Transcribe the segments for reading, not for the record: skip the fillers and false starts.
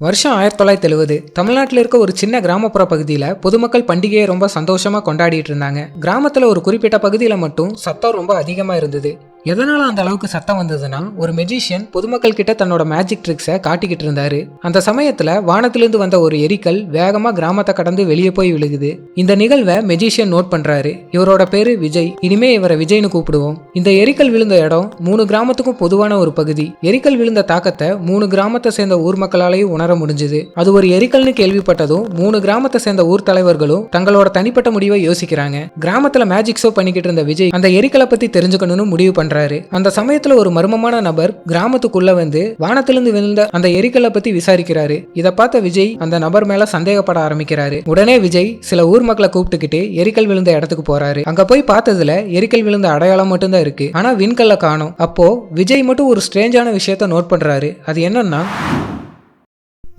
வருஷம் 1970 தமிழ்நாட்டில் இருக்க ஒரு சின்ன கிராமப்புற பகுதியில் பொதுமக்கள் பண்டிகையை ரொம்ப சந்தோஷமா கொண்டாடிட்டு இருந்தாங்க. கிராமத்துல ஒரு குறிப்பிட்ட பகுதியில மட்டும் சத்தம் ரொம்ப அதிகமா இருந்தது. எதனால அந்த அளவுக்கு சத்தம் வந்ததுன்னா, ஒரு மெஜிஷியன் பொதுமக்கள் கிட்ட தன்னோட மேஜிக் ட்ரிக்ஸை காட்டிக்கிட்டு இருந்தாரு. அந்த சமயத்துல வானத்திலிருந்து வந்த ஒரு எரிக்கல் வேகமா கிராமத்தை கடந்து வெளியே போய் விழுகுது. இந்த நிகழ்வை மெஜிஷியன் நோட் பண்றாரு. இவரோட பேரு விஜய். இனிமே இவரை விஜய்னு கூப்பிடுவோம். இந்த எரிக்கல் விழுந்த இடம் 3 கிராமத்துக்கும் பொதுவான ஒரு பகுதி. எரிக்கல் விழுந்த தாக்கத்தை 3 கிராமத்தை சேர்ந்த ஊர் மக்களாலையும் உணர முடிஞ்சது. அது ஒரு எரிக்கல்னு கேள்விப்பட்டதும் 3 கிராமத்தை சேர்ந்த ஊர் தலைவர்களும் தங்களோட தனிப்பட்ட முடிவை யோசிக்கிறாங்க. கிராமத்துல மேஜிக் ஷோ பண்ணிக்கிட்டு இருந்த விஜய் அந்த எரிக்கலை பத்தி தெரிஞ்சுக்கணும்னு முடிவு பண்றாரு. அந்த சமயத்துல ஒரு மர்மமான நபர் கிராமத்துக்குள்ள வந்து வானத்திலிருந்து விழுந்த அந்த எரிக்கலை பத்தி விசாரிக்கிறாரு. இதை பார்த்த விஜய் அந்த நபர் மேல சந்தேகப்பட ஆரம்பிக்கிறாரு. உடனே விஜய் சில ஊர் மக்களை கூப்பிட்டுக்கிட்டு எரிக்கல் விழுந்த இடத்துக்கு போறாரு. அங்க போய் பார்த்ததுல எரிக்கல் விழுந்த அடையாளம் மட்டும்தான் இருக்கு. ஆனா விண்கல்ல காணோம். அப்போ விஜய் மட்டும் ஒரு ஸ்ட்ரேஞ்சான விஷயத்த நோட் பண்றாரு. அது என்னன்னா,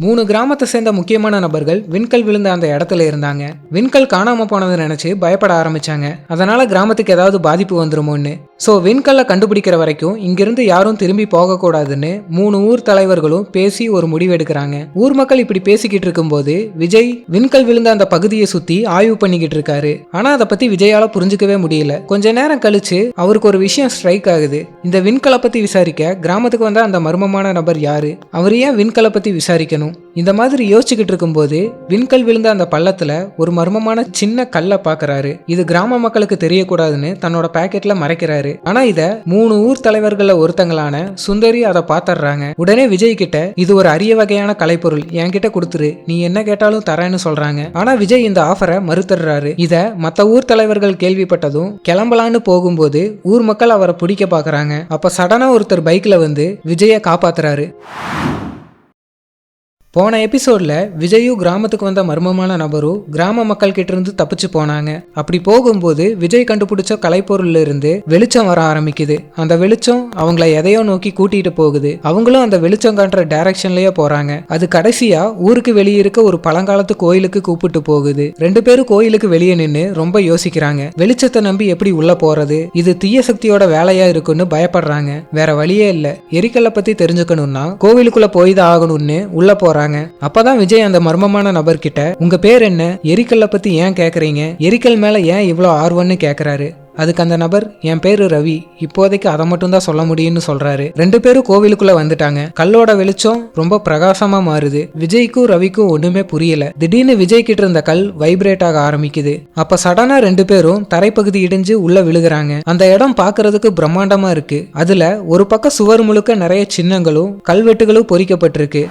3 கிராமத்தை சேர்ந்த முக்கியமான நபர்கள் விண்கல் விழுந்த அந்த இடத்துல இருந்தாங்க. விண்கல் காணாம போனதை நினைச்சு பயப்பட ஆரம்பிச்சாங்க. அதனால கிராமத்துக்கு ஏதாவது பாதிப்பு வந்துருமோன்னு. ஸோ விண்கல்லை கண்டுபிடிக்கிற வரைக்கும் இங்கிருந்து யாரும் திரும்பி போகக்கூடாதுன்னு 3 ஊர் தலைவர்களும் பேசி ஒரு முடிவு எடுக்கிறாங்க. ஊர் மக்கள் இப்படி பேசிக்கிட்டு இருக்கும்போது விஜய் விண்கல் விழுந்த அந்த பகுதியை சுத்தி ஆய்வு பண்ணிக்கிட்டு இருக்காரு. ஆனா அதை பத்தி விஜயால புரிஞ்சுக்கவே முடியல. கொஞ்ச நேரம் கழிச்சு அவருக்கு ஒரு விஷயம் ஸ்ட்ரைக் ஆகுது. இந்த விண்கலை பத்தி விசாரிக்க கிராமத்துக்கு வந்த அந்த மர்மமான நபர் யாரு? அவர் ஏன் விண்கலை பத்தி விசாரிக்கணும்? இந்த மாதிரி யோசிச்சுக்கிட்டு இருக்கும்போது விண்கல் விழுந்த அந்த பள்ளத்துல ஒரு மர்மமான சின்ன கல்லை பாக்குறாரு. இது கிராம மக்களுக்கு தெரியக்கூடாதுன்னு தன்னோட பாக்கெட்ல மறைக்கிறாரு. ஆனா இத 3 ஊர் தலைவர்கள ஒருத்தங்களான சுந்தரி அதை பாத்துறாங்க. உடனே விஜய் கிட்ட இது ஒரு அரிய வகையான கலைப்பொருள், என்கிட்ட கொடுத்துரு, நீ என்ன கேட்டாலும் தரேன்னு சொல்றாங்க. ஆனா விஜய் இந்த ஆஃபரை மறுத்துறாரு. இத மத்த ஊர் தலைவர்கள் கேள்விப்பட்டதும் கிளம்பலான்னு போகும்போது ஊர் மக்கள் அவரை பிடிக்க பாக்குறாங்க. அப்ப சடனா ஒருத்தர் பைக்ல வந்து விஜய காப்பாத்துறாரு. போன எபிசோட்ல விஜயும் கிராமத்துக்கு வந்த மர்மமான நபரும் கிராம மக்கள் கிட்ட இருந்து தப்பிச்சு போனாங்க. அப்படி போகும்போது விஜய் கண்டுபிடிச்ச கலைப்பொருள்ல இருந்து வெளிச்சம் வர ஆரம்பிக்குது. அந்த வெளிச்சம் அவங்கள எதையோ நோக்கி கூட்டிட்டு போகுது. அவங்களும் அந்த வெளிச்சம் காட்டுற டைரக்ஷன்லயே போறாங்க. அது கடைசியா ஊருக்கு வெளியே இருக்க ஒரு பழங்காலத்து கோயிலுக்கு கூப்பிட்டு போகுது. 2 பேரும் கோயிலுக்கு வெளியே நின்று ரொம்ப யோசிக்கிறாங்க. வெளிச்சத்தை நம்பி எப்படி உள்ள போறது? இது தீய சக்தியோட வேலையா இருக்குன்னு பயப்படுறாங்க. வேற வழியே இல்ல. எரிக்கல்லை பத்தி தெரிஞ்சுக்கணும்னா கோவிலுக்குள்ள போய் தான் ஆகணும்னு உள்ள போறாங்க. அப்பதான் விஜய் அந்த மர்மமான நபர் கிட்ட, உங்க பேர் என்ன, எரிக்கல்ல பத்தி ஏன் கேக்குறீங்க, எரிக்கல் மேல ஏன் இவ்வளவு ஆர்வம்னு கேக்குறாரு. அதுக்கு அந்த நபர், என் பேரு ரவி, இப்போதைக்கு அதை மட்டும் தான் சொல்ல முடியும்னு சொல்றாரு. 2 பேரும் கோவிலுக்குள்ள வந்துட்டாங்க. கல்லோட வெளிச்சம் ரொம்ப பிரகாசமா மாறுது. விஜய்க்கும் ரவிக்கும் ஒண்ணுமே புரியல. திடீர்னு விஜய் கிட்ட இருந்த கல் வைப்ரேட் ஆக ஆரம்பிக்குது. அப்ப சடனா 2 பேரும் தரைப்பகுதி இடிஞ்சு உள்ள விழுகுறாங்க. அந்த இடம் பாக்குறதுக்கு பிரம்மாண்டமா இருக்கு. அதுல ஒரு பக்கம் சுவர் முழுக்க நிறைய சின்னங்களும் கல்வெட்டுகளும் பொறிக்கப்பட்டிருக்கு.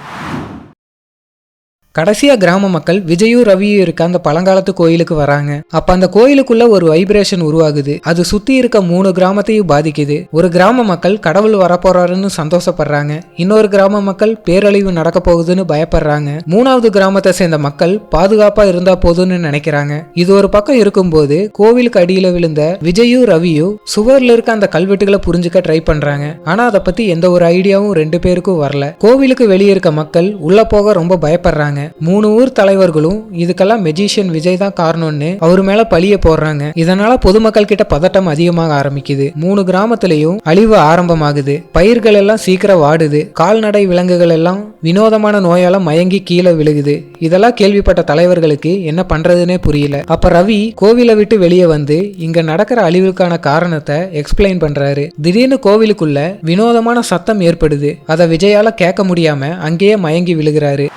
கடைசியா கிராம மக்கள் விஜயும் ரவியும் இருக்க அந்த பழங்காலத்து கோயிலுக்கு வராங்க. அப்ப அந்த கோயிலுக்குள்ள ஒரு வைப்ரேஷன் உருவாகுது. அது சுத்தி இருக்க 3 கிராமத்தையும் பாதிக்குது. ஒரு கிராம மக்கள் கடவுள் வரப்போறாருன்னு சந்தோஷப்படுறாங்க. இன்னொரு கிராம மக்கள் பேரழிவு நடக்க போகுதுன்னு பயப்படுறாங்க. 3வது கிராமத்தை சேர்ந்த மக்கள் பாதுகாப்பா இருந்தா போதும்னு நினைக்கிறாங்க. இது ஒரு பக்கம் இருக்கும்போது கோவிலுக்கு அடியில விழுந்த விஜயும் ரவியும் சுவர்ல இருக்க அந்த கல்வெட்டுகளை புரிஞ்சுக்க ட்ரை பண்றாங்க. ஆனா அதை பத்தி எந்த ஒரு ஐடியாவும் 2 பேருக்கும் வரல. கோவிலுக்கு வெளியே இருக்க மக்கள் உள்ள போக ரொம்ப பயப்படுறாங்க. 3 ஊர் தலைவர்களும் இதுக்கெல்லாம் மெஜிஷியன் விஜய் தான் காரணம்னு அவர் மேல பழிய போடுறாங்க. இதனால பொதுமக்கள் கிட்ட பதட்டம் அதிகமாக ஆரம்பிக்குது. 3 கிராமத்திலையும் அழிவு ஆரம்பமாகுது. பயிர்கள் எல்லாம் சீக்கிரம் வாடுது. கால்நடை விலங்குகள் எல்லாம் வினோதமான நோயால மயங்கி கீழே விழுகுது. இதெல்லாம் கேள்விப்பட்ட தலைவர்களுக்கு என்ன பண்றதுன்னே புரியல. அப்ப ரவி கோவிலை விட்டு வெளியே வந்து இங்க நடக்கிற அழிவுக்கான காரணத்தை எக்ஸ்பிளைன் பண்றாரு. திடீர்னு கோவிலுக்குள்ள வினோதமான சத்தம் ஏற்படுது. அதை விஜயால கேட்க முடியாம அங்கேயே மயங்கி விழுகிறாரு.